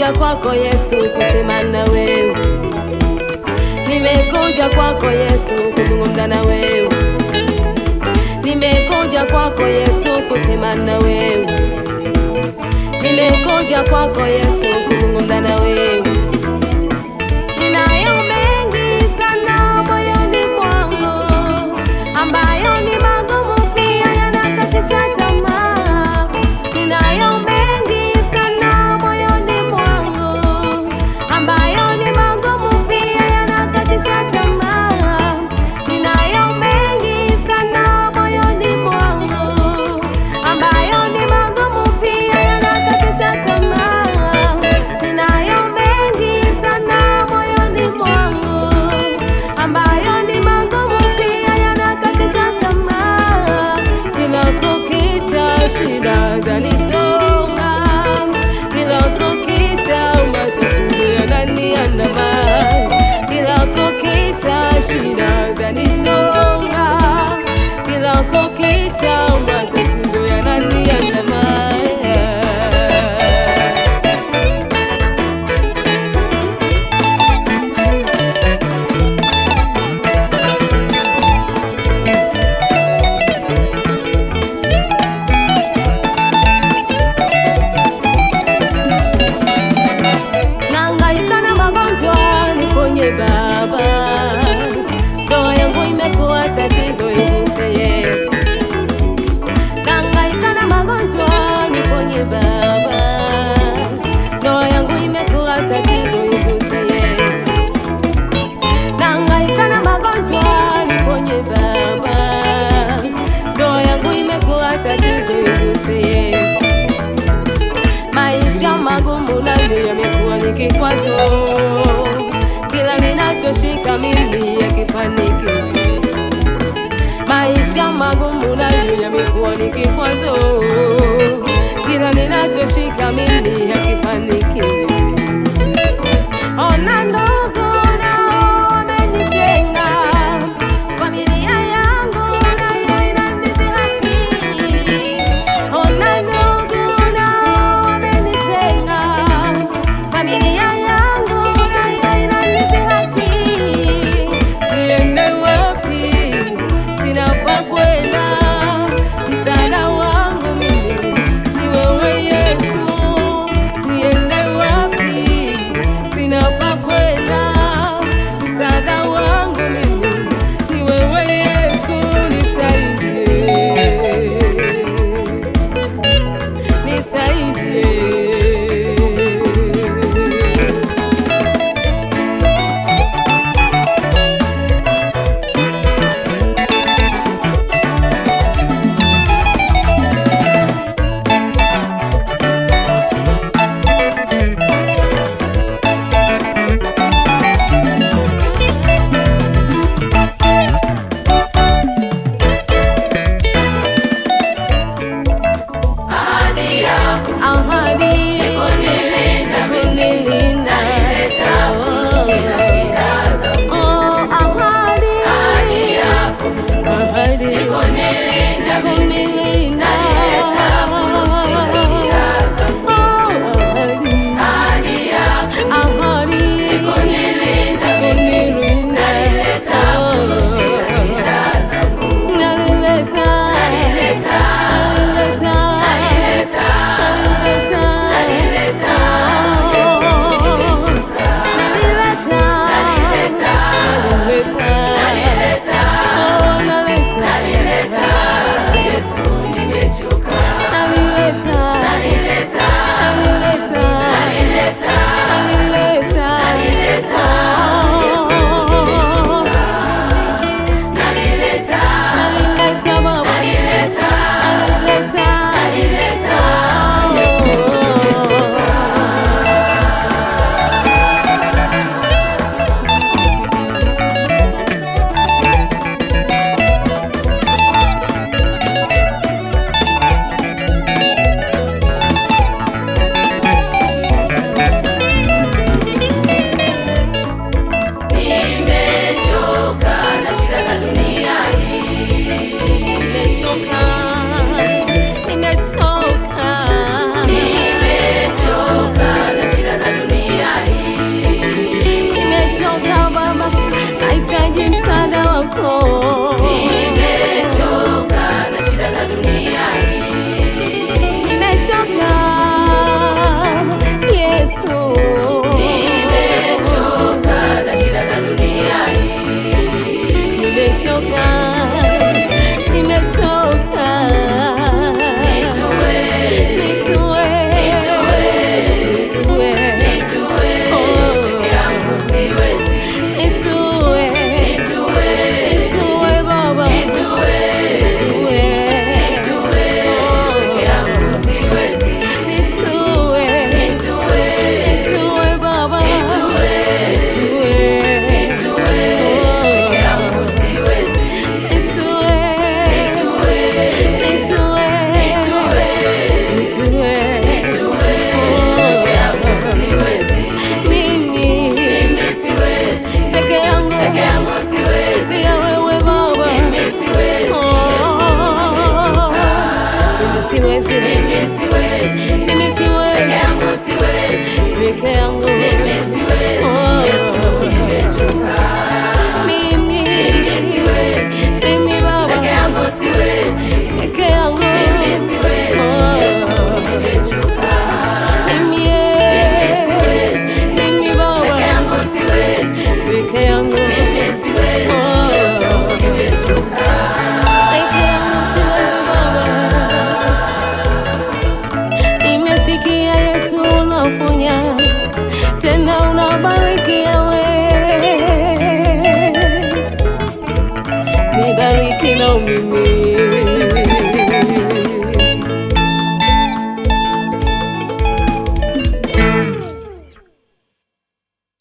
Nimekuja kwako Yesu kusema na wewe, nimekuja kwako Yesu kuzungumza na wewe, nimekuja kwako Yesu kusema na wewe, nimekuja kwako Yesu kuzungumza na wewe. Ninayo mengi sana moyoni mwangu ambayo ni magumu pia yanakatisha tamaa. Ninayo mengi sana moyoni mwangu ambayo ni magumu pia yanakatisha tamaa. Ninayo mengi sana moyoni mwangu ambayo ni magumu pia yanakatisha tamaa. Ninayo mengi sana moyoni mwangu ambayo ni magumu pia yanakatisha tamaa. Kila kukicha shida zanisonga, kila kukicha matatizo yananiandama, kila kukicha shida zanisonga, kila kukicha matatizo yananiandama. Nahangaika na magonjwa, niponye Baba. Roho yangu imekuwa tatizo, iguse Yesu. Nahangaika na magonjwa, niponye Baba. Roho yangu imekuwa tatizo, iguse Yesu. Nahangaika na magonjwa, niponye Baba. Roho yangu imekuwa tatizo, iguse Yesu. Maisha magumu nayo yamekuwa ni kikwazo, kila ninachoshika mimi yakifanikiwa. Maisha magumu nayo yamekuwa ni kikwazo, kila ninachoshika mimi yakifanikiwa. Ona ndogo nao wamenitenga, familia yangu nayo inanidhihaki. Ona ndogo nao wamenitenga, familia yangu nayo inanidhihaki. Niende wapi? Sina pa kwenda, msaada wangu mimi ni wewe Yesu. Niende wapi? Sina pa kwenda, msaada wangu mimi ni wewe Yesu. Nisaidie, nisaidie. Ahadi kunilinda, oh, ahadi yako Mungu, kunilinda, kunilinda, ahadi yako kunilinda, kunilinda, siwezi, mimi siwezi, mimi siwezi, peke yangu siwezi, peke yangu